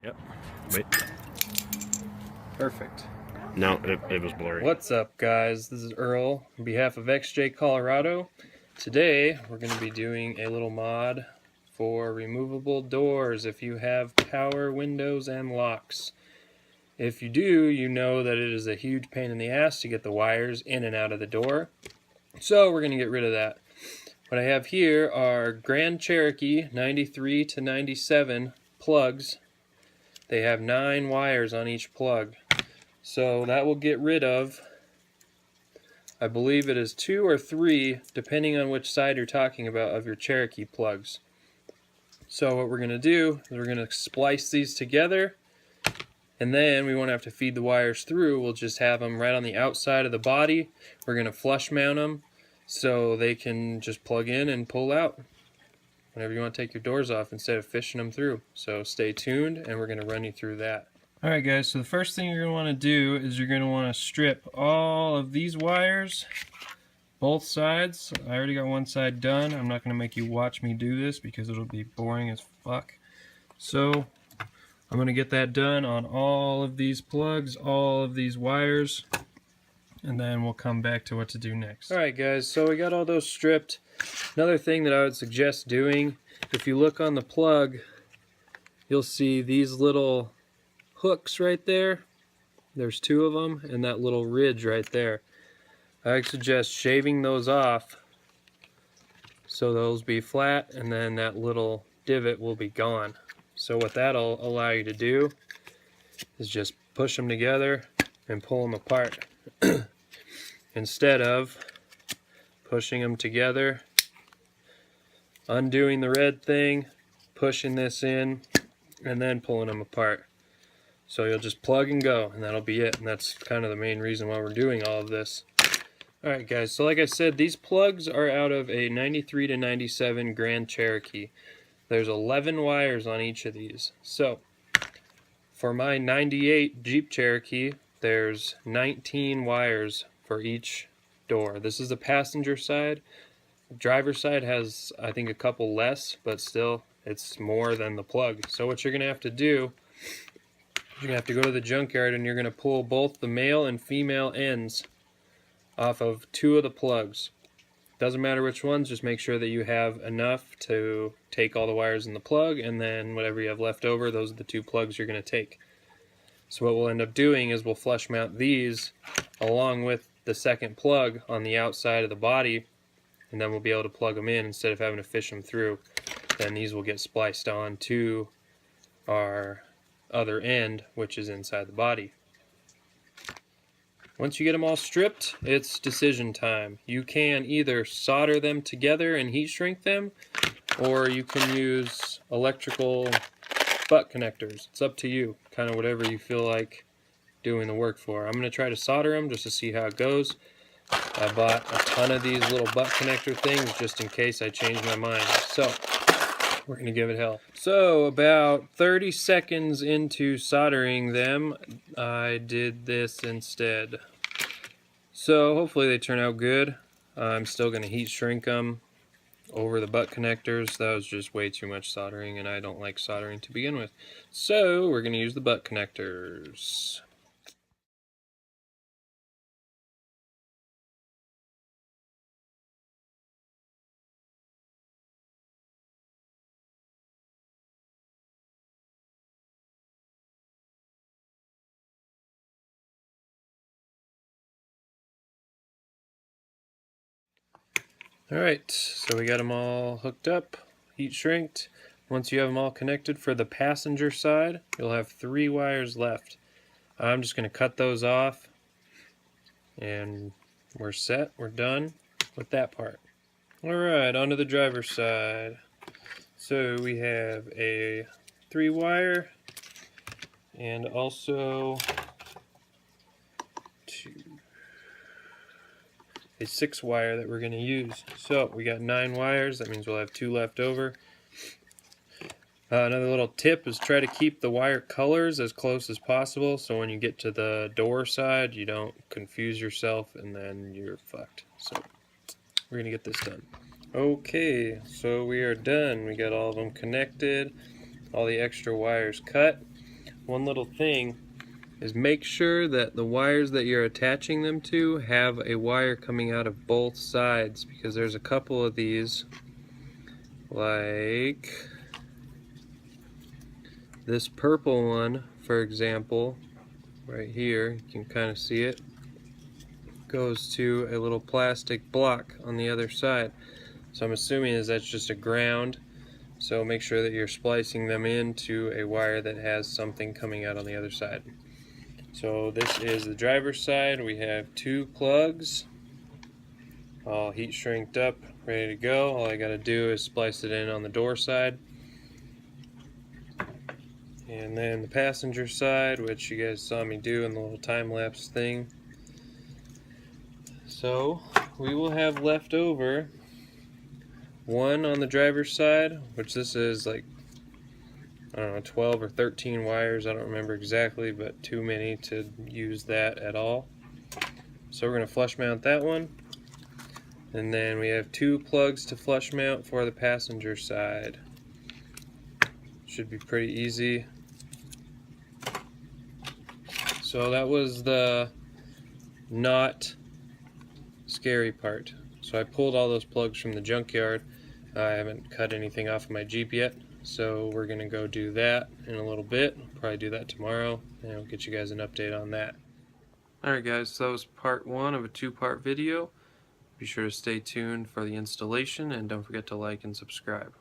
Yep. Wait. Perfect. No, it was blurry. What's up, guys? This is Earl on behalf of XJ Colorado. Today we're going to be doing a little mod for removable doors if you have power windows and locks. If you do, you know that it is a huge pain in the ass to get the wires in and out of the door. So we're going to get rid of that. What I have here are XJ Cherokee 93 to 97 plugs. They have 9 wires on each plug. So that will get rid of, I believe it is 2 or 3, depending on which side you're talking about, of your Cherokee plugs. So what we're going to do is we're going to splice these together, and then we won't have to feed the wires through. We'll just have them right on the outside of the body. We're going to flush mount them so they can just plug in and pull out whenever you want to take your doors off instead of fishing them through. So stay tuned, and we're going to run you through that. Alright guys, so the first thing you're going to want to do is you're going to want to strip all of these wires, both sides. I already got one side done. I'm not going to make you watch me do this because it'll be boring as fuck. So I'm going to get that done on all of these plugs, all of these wires, and then we'll come back to what to do next. Alright guys, so we got all those stripped. Another thing that I would suggest doing, if you look on the plug, you'll see these little hooks right there. There's 2 of them, and that little ridge right there. I suggest shaving those off so those be flat, and then that little divot will be gone. So what that'll allow you to do is just push them together and pull them apart instead of pushing them together, undoing the red thing, pushing this in, and then pulling them apart. So you'll just plug and go, and that'll be it. And that's kind of the main reason why we're doing all of this. Alright guys, so like I said, these plugs are out of a 93 to 97 XJ Cherokee. There's 11 wires on each of these. So for my 98 Jeep Cherokee, there's 19 wires for each door. This is the passenger side. The driver's side has, I think, a couple less, but still, it's more than the plug. So what you're going to have to do, you're going to have to go to the junkyard and you're going to pull both the male and female ends off of 2 of the plugs. Doesn't matter which ones, just make sure that you have enough to take all the wires in the plug, and then whatever you have left over, those are the 2 plugs you're going to take. So what we'll end up doing is we'll flush mount these along with the second plug on the outside of the body, and then we'll be able to plug them in instead of having to fish them through. Then these will get spliced on to our other end, which is inside the body. Once you get them all stripped, it's decision time. You can either solder them together and heat shrink them, or you can use electrical butt connectors. It's up to you, kind of whatever you feel like doing the work for. I'm going to try to solder them just to see how it goes. I bought a ton of these little butt connector things just in case I change my mind. So we're going to give it hell. So about 30 seconds into soldering them, I did this instead. So hopefully they turn out good. I'm still going to heat shrink them over the butt connectors. That was just way too much soldering, and I don't like soldering to begin with. So we're going to use the butt connectors. Alright, so we got them all hooked up, heat shrinked. Once you have them all connected for the passenger side, you'll have 3 wires left. I'm just going to cut those off, and we're set, we're done with that part. Alright, on to the driver's side. So we have a 3 wire, and also a 6 wire that we're going to use. So we got 9 wires, that means we'll have 2 left over. Another little tip is try to keep the wire colors as close as possible, so when you get to the door side you don't confuse yourself and then you're fucked. So we're going to get this done. Okay, so we are done. We got all of them connected, all the extra wires cut. one little thing is make sure that the wires that you're attaching them to have a wire coming out of both sides, because there's a couple of these, like this purple one for example, right here, you can kind of see it, goes to a little plastic block on the other side. So I'm assuming that's just a ground, so make sure that you're splicing them into a wire that has something coming out on the other side. So this is the driver's side. We have 2 plugs all heat shrinked up, ready to go. All I gotta do is splice it in on the door side. And then the passenger side, which you guys saw me do in the little time-lapse thing. So we will have left over one on the driver's side, which this is like, I don't know, 12 or 13 wires, I don't remember exactly, but too many to use that at all. So we're going to flush mount that one. And then we have 2 plugs to flush mount for the passenger side. Should be pretty easy. So that was the not scary part. So I pulled all those plugs from the junkyard. I haven't cut anything off of my Jeep yet, so we're going to go do that in a little bit. I'll probably do that tomorrow, and I'll get you guys an update on that. Alright guys, so that was part 1 of a 2-part video. Be sure to stay tuned for the installation, and don't forget to like and subscribe.